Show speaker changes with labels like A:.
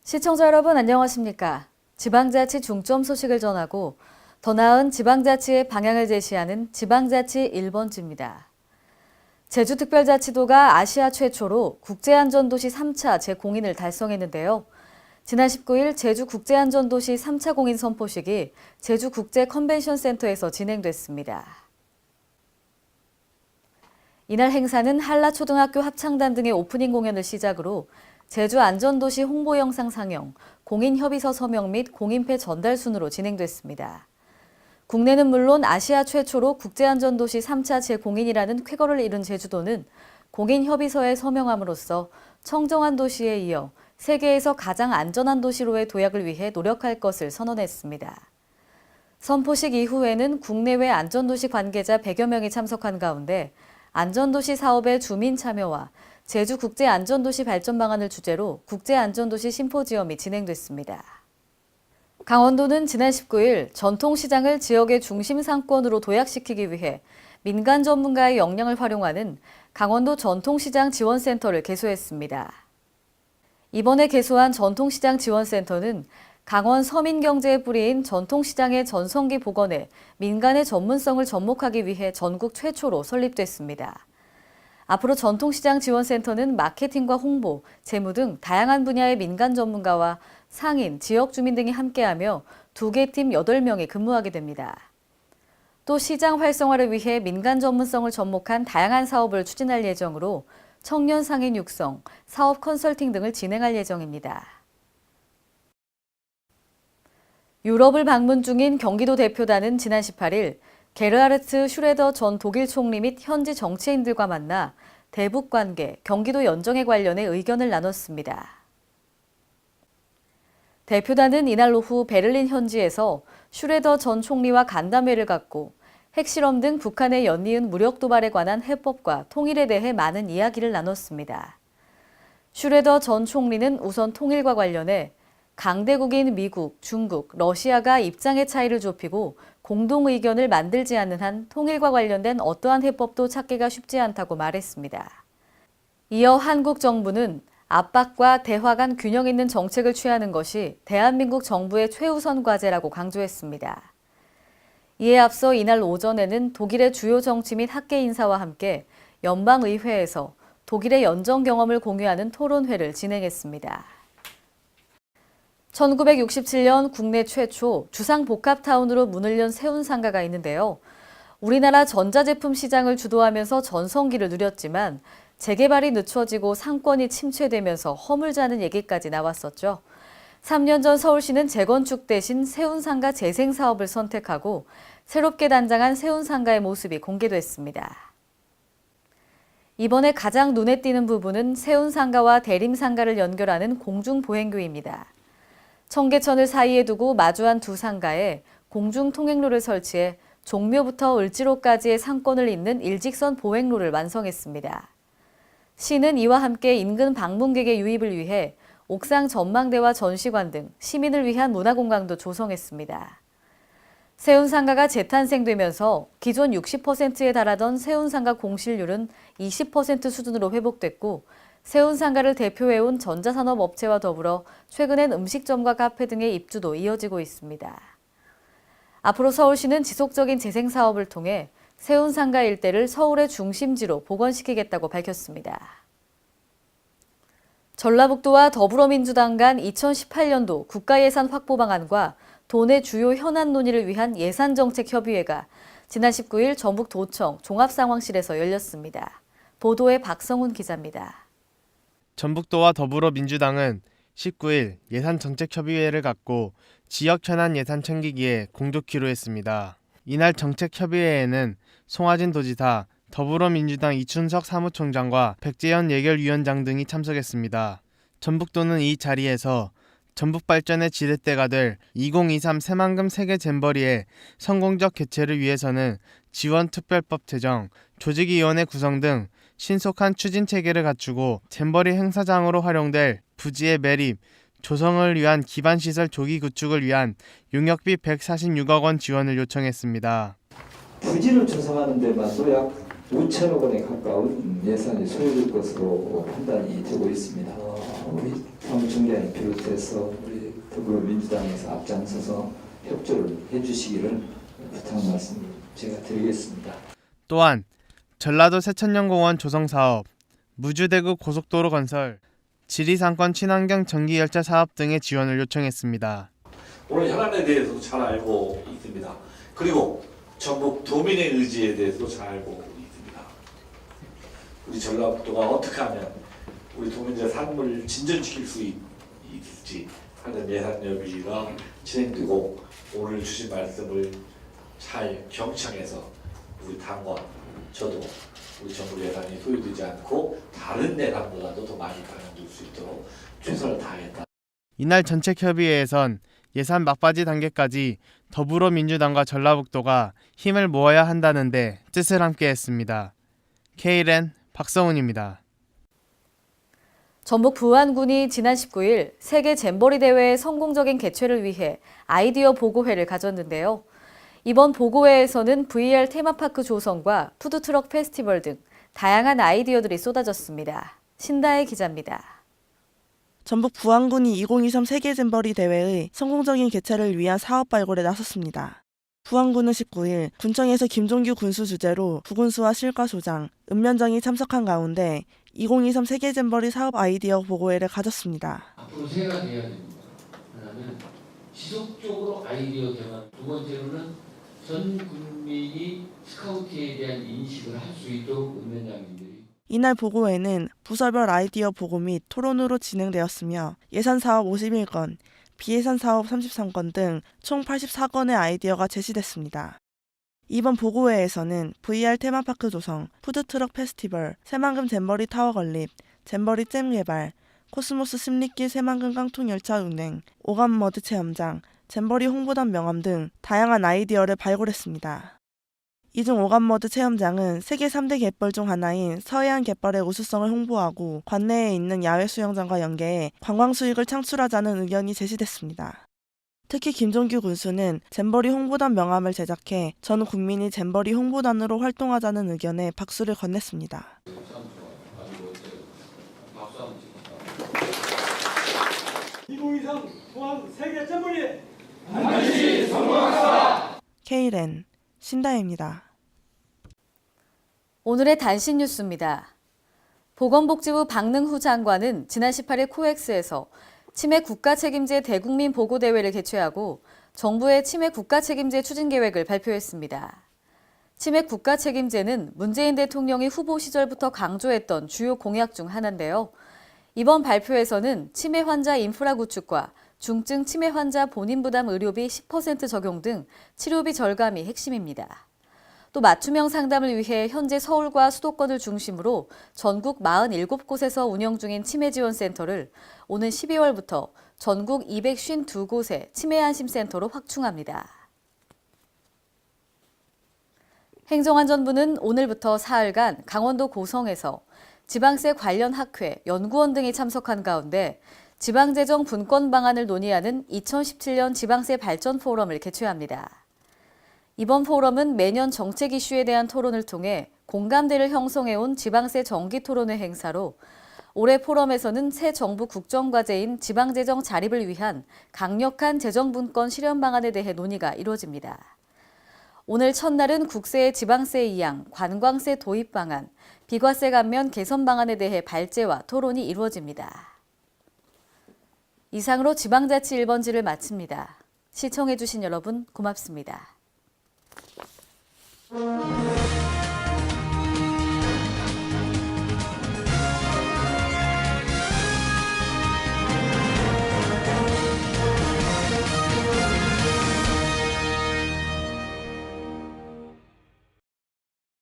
A: 시청자 여러분 안녕하십니까? 지방자치 중점 소식을 전하고 더 나은 지방자치의 방향을 제시하는 지방자치 1번지입니다. 제주특별자치도가 아시아 최초로 국제안전도시 3차 재공인을 달성했는데요. 지난 19일 제주국제안전도시 3차 공인 선포식이 제주국제컨벤션센터에서 진행됐습니다. 이날 행사는 한라초등학교 합창단 등의 오프닝 공연을 시작으로 제주안전도시 홍보 영상 상영, 공인협의서 서명 및 공인패 전달 순으로 진행됐습니다. 국내는 물론 아시아 최초로 국제안전도시 3차 재공인이라는 쾌거를 이룬 제주도는 공인협의서에 서명함으로써 청정한 도시에 이어 세계에서 가장 안전한 도시로의 도약을 위해 노력할 것을 선언했습니다. 선포식 이후에는 국내외 안전도시 관계자 100여 명이 참석한 가운데 안전도시 사업의 주민 참여와 제주국제안전도시 발전 방안을 주제로 국제안전도시 심포지엄이 진행됐습니다. 강원도는 지난 19일 전통시장을 지역의 중심 상권으로 도약시키기 위해 민간 전문가의 역량을 활용하는 강원도 전통시장 지원센터를 개소했습니다. 이번에 개소한 전통시장 지원센터는 강원 서민경제의 뿌리인 전통시장의 전성기 복원에 민간의 전문성을 접목하기 위해 전국 최초로 설립됐습니다. 앞으로 전통시장 지원센터는 마케팅과 홍보, 재무 등 다양한 분야의 민간 전문가와 상인, 지역 주민 등이 함께하며 2개 팀 8명이 근무하게 됩니다. 또 시장 활성화를 위해 민간 전문성을 접목한 다양한 사업을 추진할 예정으로 청년 상인 육성, 사업 컨설팅 등을 진행할 예정입니다. 유럽을 방문 중인 경기도 대표단은 지난 18일 게르하르트 슈레더 전 독일 총리 및 현지 정치인들과 만나 대북 관계, 경기도 연정에 관련해 의견을 나눴습니다. 대표단은 이날 오후 베를린 현지에서 슈레더 전 총리와 간담회를 갖고 핵실험 등 북한에 연이은 무력 도발에 관한 해법과 통일에 대해 많은 이야기를 나눴습니다. 슈레더 전 총리는 우선 통일과 관련해 강대국인 미국, 중국, 러시아가 입장의 차이를 좁히고 공동 의견을 만들지 않는 한 통일과 관련된 어떠한 해법도 찾기가 쉽지 않다고 말했습니다. 이어 한국 정부는 압박과 대화 간 균형 있는 정책을 취하는 것이 대한민국 정부의 최우선 과제라고 강조했습니다. 이에 앞서 이날 오전에는 독일의 주요 정치 및 학계 인사와 함께 연방의회에서 독일의 연정 경험을 공유하는 토론회를 진행했습니다. 1967년 국내 최초 주상복합타운으로 문을 연 세운상가가 있는데요. 우리나라 전자제품 시장을 주도하면서 전성기를 누렸지만 재개발이 늦춰지고 상권이 침체되면서 허물자는 얘기까지 나왔었죠. 3년 전 서울시는 재건축 대신 세운상가 재생 사업을 선택하고 새롭게 단장한 세운상가의 모습이 공개됐습니다. 이번에 가장 눈에 띄는 부분은 세운상가와 대림상가를 연결하는 공중보행교입니다. 청계천을 사이에 두고 마주한 두 상가에 공중통행로를 설치해 종묘부터 을지로까지의 상권을 잇는 일직선 보행로를 완성했습니다. 시는 이와 함께 인근 방문객의 유입을 위해 옥상 전망대와 전시관 등 시민을 위한 문화공간도 조성했습니다. 세운상가가 재탄생되면서 기존 60%에 달하던 세운상가 공실률은 20% 수준으로 회복됐고 세운상가를 대표해온 전자산업업체와 더불어 최근엔 음식점과 카페 등의 입주도 이어지고 있습니다. 앞으로 서울시는 지속적인 재생 사업을 통해 세운상가 일대를 서울의 중심지로 복원시키겠다고 밝혔습니다. 전라북도와 더불어민주당 간 2018년도 국가예산 확보 방안과 도내 주요 현안 논의를 위한 예산정책협의회가 지난 19일 전북도청 종합상황실에서 열렸습니다. 보도에 박성훈 기자입니다.
B: 전북도와 더불어민주당은 19일 예산정책협의회를 갖고 지역 현안 예산 챙기기에 공조키로 했습니다. 이날 정책협의회에는 송하진 도지사, 더불어민주당 이춘석 사무총장과 백재현 예결위원장 등이 참석했습니다. 전북도는 이 자리에서 전북발전의 지렛대가 될 2023 새만금 세계 잼버리의 성공적 개최를 위해서는 지원특별법 제정, 조직위원회 구성 등 신속한 추진 체계를 갖추고 잼버리 행사장으로 활용될 부지의 매립, 조성을 위한 기반시설 조기 구축을 위한 용역비 146억 원 지원을 요청했습니다.
C: 부지를 조성하는 데만도 약 5천억 원에 가까운 예산이 소요될 것으로 판단이 되고 있습니다. 우리 사무총장을 비롯해서 우리 더불어민주당에서 앞장서서 협조를 해주시기를 부탁 말씀 제가 드리겠습니다.
B: 또한 전라도 새천년공원 조성 사업, 무주대구 고속도로 건설, 지리상권 친환경 전기열차 사업 등의 지원을 요청했습니다.
D: 오늘 현안에 대해서도 잘 알고 있습니다. 그리고 전북 도민의 의지에 대해서도 잘 알고 있습니다. 우리 전라북도가 어떻게 하면 우리 도민들의 삶을 진전시킬 수 있을지 하는 예산 협의가 진행되고 오늘 주신 말씀을 잘 경청해서 우리 당과 저도 우리 정부 예산이 소요되지 않고 다른 예산보다도 더 많이 반영될 수 있도록 최선을 다했다.
B: 이날 정책협의회에선 예산 막바지 단계까지 더불어민주당과 전라북도가 힘을 모아야 한다는데 뜻을 함께했습니다. K랜 박성훈입니다.
A: 전북 부안군이 지난 19일 세계 잼버리 대회의 성공적인 개최를 위해 아이디어 보고회를 가졌는데요. 이번 보고회에서는 VR 테마파크 조성과 푸드트럭 페스티벌 등 다양한 아이디어들이 쏟아졌습니다. 신다혜 기자입니다.
E: 전북 부안군이 2023 세계 잼버리 대회의 성공적인 개최를 위한 사업 발굴에 나섰습니다. 부안군은 19일 군청에서 김종규 군수 주재로 부군수와 실과소장, 읍면장이 참석한 가운데 2023 세계 잼버리 사업 아이디어 보고회를 가졌습니다.
F: 앞으로 세 가지 해야 됩니다. 하나는 지속적으로 아이디어 개발, 두 번째로는 전 국민이 스카우트에 대한 인식을 할 수 있도록 읍면장님들이
E: 이날 보고회는 부서별 아이디어 보고 및 토론으로 진행되었으며 예산 사업 51건, 비예산 사업 33건 등 총 84건의 아이디어가 제시됐습니다. 이번 보고회에서는 VR 테마파크 조성, 푸드트럭 페스티벌, 새만금 잼버리 타워 건립, 잼버리 잼 개발, 코스모스 습립길 새만금 깡통열차 운행, 오감머드 체험장, 잼버리 홍보단 명함 등 다양한 아이디어를 발굴했습니다. 이 중 오감머드 체험장은 세계 3대 갯벌 중 하나인 서해안 갯벌의 우수성을 홍보하고 관내에 있는 야외 수영장과 연계해 관광 수익을 창출하자는 의견이 제시됐습니다. 특히 김종규 군수는 잼버리 홍보단 명함을 제작해 전 국민이 잼버리 홍보단으로 활동하자는 의견에 박수를 건넸습니다.
F: 박수 한번 치겠습니다.
G: 2023 포항 세계 잼버리
F: 반드시 성공하겠다.
E: K랜 신다혜입니다.
A: 오늘의 단신 뉴스입니다. 보건복지부 박능후 장관은 지난 18일 코엑스에서 치매 국가책임제 대국민 보고대회를 개최하고 정부의 치매 국가책임제 추진계획을 발표했습니다. 치매 국가책임제는 문재인 대통령이 후보 시절부터 강조했던 주요 공약 중 하나인데요. 이번 발표에서는 치매 환자 인프라 구축과 중증 치매 환자 본인 부담 의료비 10% 적용 등 치료비 절감이 핵심입니다. 또 맞춤형 상담을 위해 현재 서울과 수도권을 중심으로 전국 47곳에서 운영 중인 치매지원센터를 오는 12월부터 전국 252곳의 치매안심센터로 확충합니다. 행정안전부는 오늘부터 사흘간 강원도 고성에서 지방세 관련 학회, 연구원 등이 참석한 가운데 지방재정 분권 방안을 논의하는 2017년 지방세 발전 포럼을 개최합니다. 이번 포럼은 매년 정책 이슈에 대한 토론을 통해 공감대를 형성해온 지방세 정기토론회 행사로 올해 포럼에서는 새 정부 국정과제인 지방재정 자립을 위한 강력한 재정분권 실현 방안에 대해 논의가 이루어집니다. 오늘 첫날은 국세의 지방세 이양, 관광세 도입 방안, 비과세 감면 개선 방안에 대해 발제와 토론이 이루어집니다. 이상으로 지방자치 1번지를 마칩니다. 시청해주신 여러분 고맙습니다.